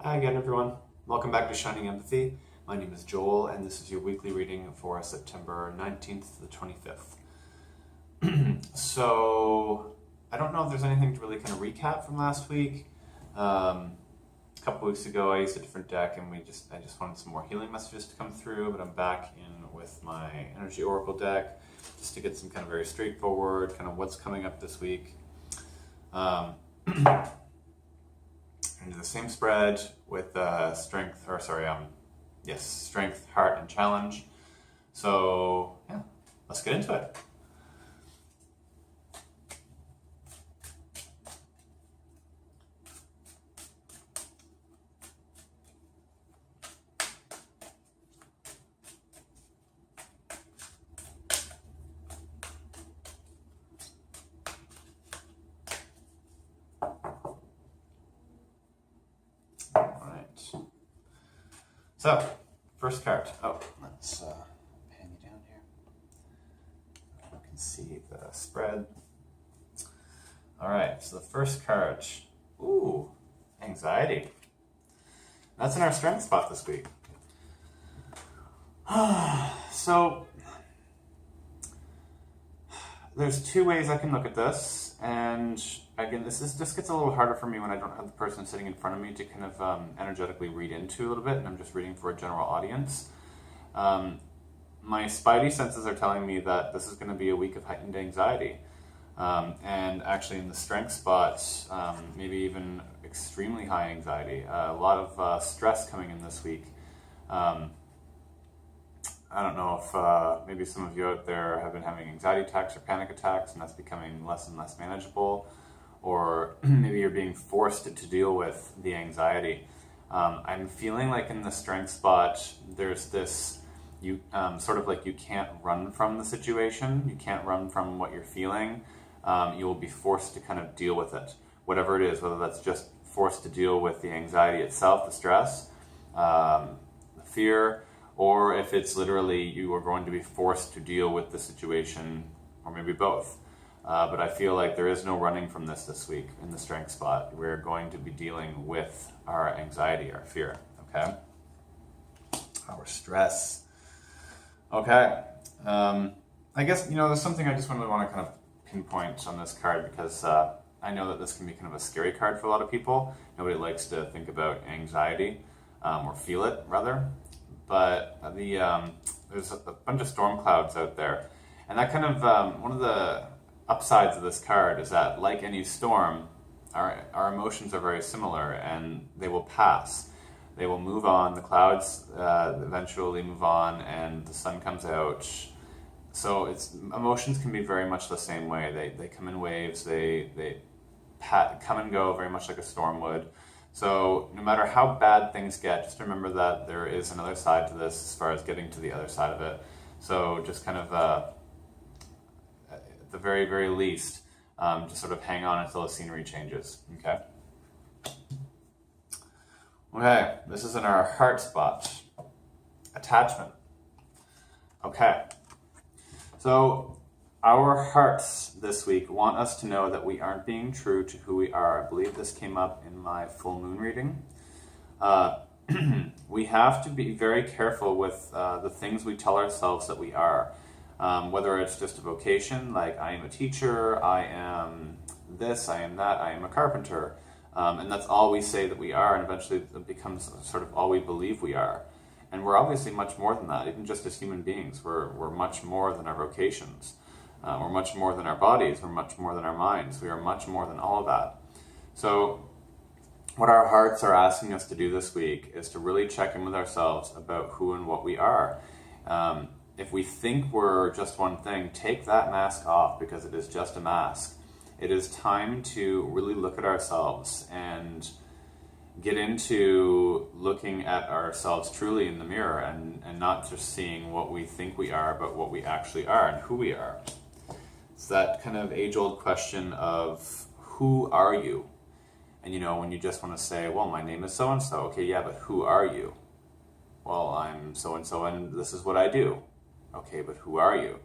Hi again, everyone. Welcome back to Shining Empathy. My name is Joel, and this is your weekly reading for September 19th to the 25th. So, I don't know if there's anything to really kind of recap from last week. A couple weeks ago, I used a different deck, and I just wanted some more healing messages to come through, but I'm back in with my Energy Oracle deck, just to get some kind of very straightforward, kind of what's coming up this week. Into the same spread with strength, heart, and challenge. So yeah, let's get into it. So, first card. Oh, let's pan you down here. You can see the spread. All right, so the first card. Ooh, anxiety. That's in our strength spot this week. So, there's two ways I can look at this, and again, this just gets a little harder for me when I don't have the person sitting in front of me to kind of energetically read into a little bit, and I'm just reading for a general audience. My spidey senses are telling me that this is going to be a week of heightened anxiety, and actually in the strength spot, maybe even extremely high anxiety. A lot of stress coming in this week. I don't know if maybe some of you out there have been having anxiety attacks or panic attacks, and that's becoming less and less manageable, or maybe you're being forced to deal with the anxiety. I'm feeling like in the strength spot, there's this, sort of like you can't run from the situation, you can't run from what you're feeling, you will be forced to kind of deal with it, whatever it is, whether that's just forced to deal with the anxiety itself, the stress, the fear, or if it's literally you are going to be forced to deal with the situation, or maybe both. But I feel like there is no running from this week in the strength spot. We're going to be dealing with our anxiety, our fear, okay? Our stress. Okay. I guess, there's something I just want to kind of pinpoint on this card, because I know that this can be kind of a scary card for a lot of people. Nobody likes to think about anxiety, or feel it, rather. But there's a bunch of storm clouds out there, and that kind of one of the upsides of this card is that, like any storm, our emotions are very similar, and they will pass. They will move on. The clouds eventually move on, and the sun comes out. So emotions can be very much the same way. They come in waves. They come and go very much like a storm would. So no matter how bad things get, just remember that there is another side to this as far as getting to the other side of it. So just kind of, at the very, very least, just sort of hang on until the scenery changes, okay? Okay, this is in our heart spot. Attachment. Okay. So our hearts this week want us to know that we aren't being true to who we are. I believe this came up in my full moon reading. We have to be very careful with the things we tell ourselves that we are. Whether it's just a vocation, like I am a teacher, I am this, I am that, I am a carpenter. And that's all we say that we are, and eventually it becomes sort of all we believe we are. And we're obviously much more than that, even just as human beings. We're much more than our vocations. We're much more than our bodies, we're much more than our minds, we are much more than all of that. So what our hearts are asking us to do this week is to really check in with ourselves about who and what we are. If we think we're just one thing, take that mask off, because it is just a mask. It is time to really look at ourselves and get into looking at ourselves truly in the mirror, and not just seeing what we think we are, but what we actually are and who we are. It's that kind of age-old question of, who are you? And when you just want to say, well, my name is so-and-so. Okay, yeah, but who are you? Well, I'm so-and-so and this is what I do. Okay, but who are you?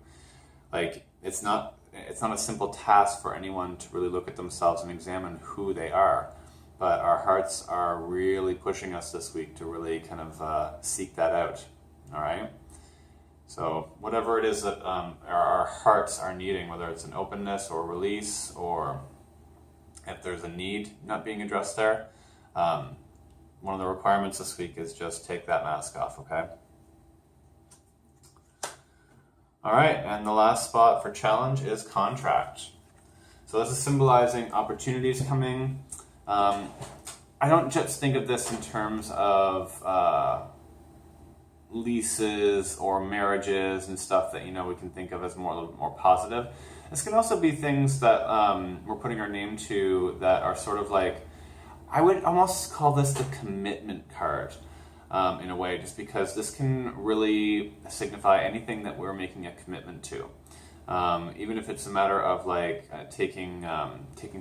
Like, it's not a simple task for anyone to really look at themselves and examine who they are. but our hearts are really pushing us this week to really kind of seek that out. All right. So whatever it is that our hearts are needing, whether it's an openness or release, or if there's a need not being addressed there, one of the requirements this week is just take that mask off, okay? All right, and the last spot for challenge is contract. So this is symbolizing opportunities coming. I don't just think of this in terms of leases or marriages and stuff that, you know, we can think of as a little bit more positive. This can also be things that we're putting our name to that are sort of like, I would almost call this the commitment card in a way, just because this can really signify anything that we're making a commitment to. Even if it's a matter of like taking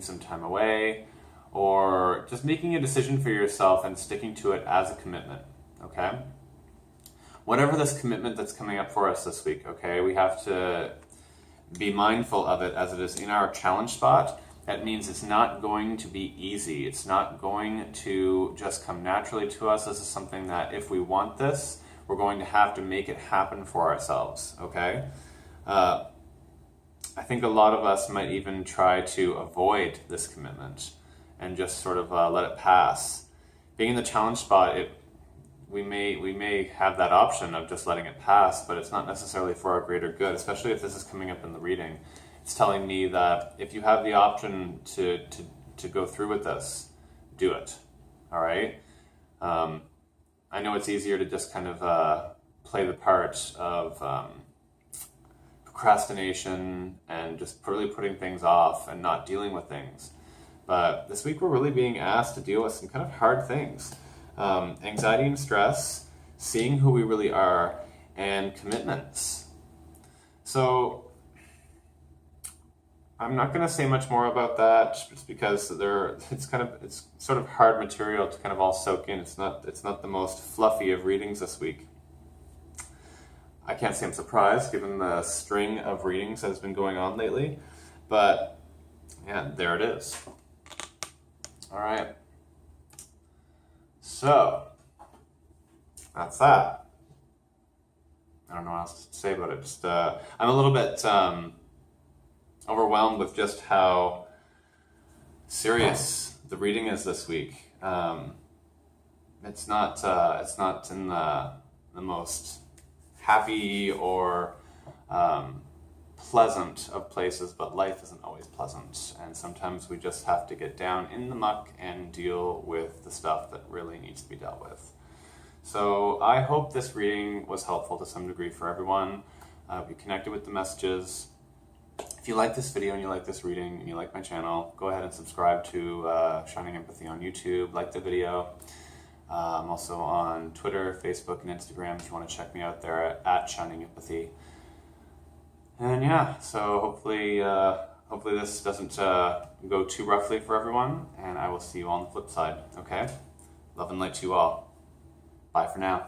some time away, or just making a decision for yourself and sticking to it as a commitment, okay? Whatever this commitment that's coming up for us this week, okay, we have to be mindful of it as it is in our challenge spot. That means it's not going to be easy. It's not going to just come naturally to us. This is something that if we want this, we're going to have to make it happen for ourselves, okay? I think a lot of us might even try to avoid this commitment and just sort of let it pass. Being in the challenge spot, we may have that option of just letting it pass, but it's not necessarily for our greater good, especially if this is coming up in the reading. It's telling me that if you have the option to go through with this, do it, all right? I know it's easier to just kind of play the part of procrastination and just really putting things off and not dealing with things. But this week we're really being asked to deal with some kind of hard things. Anxiety and stress, seeing who we really are, and commitments. So I'm not going to say much more about that, just because it's sort of hard material to kind of all soak in. It's not the most fluffy of readings this week. I can't say I'm surprised given the string of readings that has been going on lately, but yeah, there it is. All right. So that's that. I don't know what else to say about it. Just I'm a little bit overwhelmed with just how serious the reading is this week. It's not in the most happy or pleasant of places, but life isn't always pleasant, and sometimes we just have to get down in the muck and deal with the stuff that really needs to be dealt with. So I hope this reading was helpful to some degree for everyone. We connected with the messages. If you like this video and you like this reading and you like my channel, go ahead and subscribe to Shining Empathy on YouTube, like the video. I'm also on Twitter, Facebook, and Instagram if you want to check me out there at Shining Empathy. And yeah, so hopefully this doesn't go too roughly for everyone, and I will see you all on the flip side, okay? Love and light to you all. Bye for now.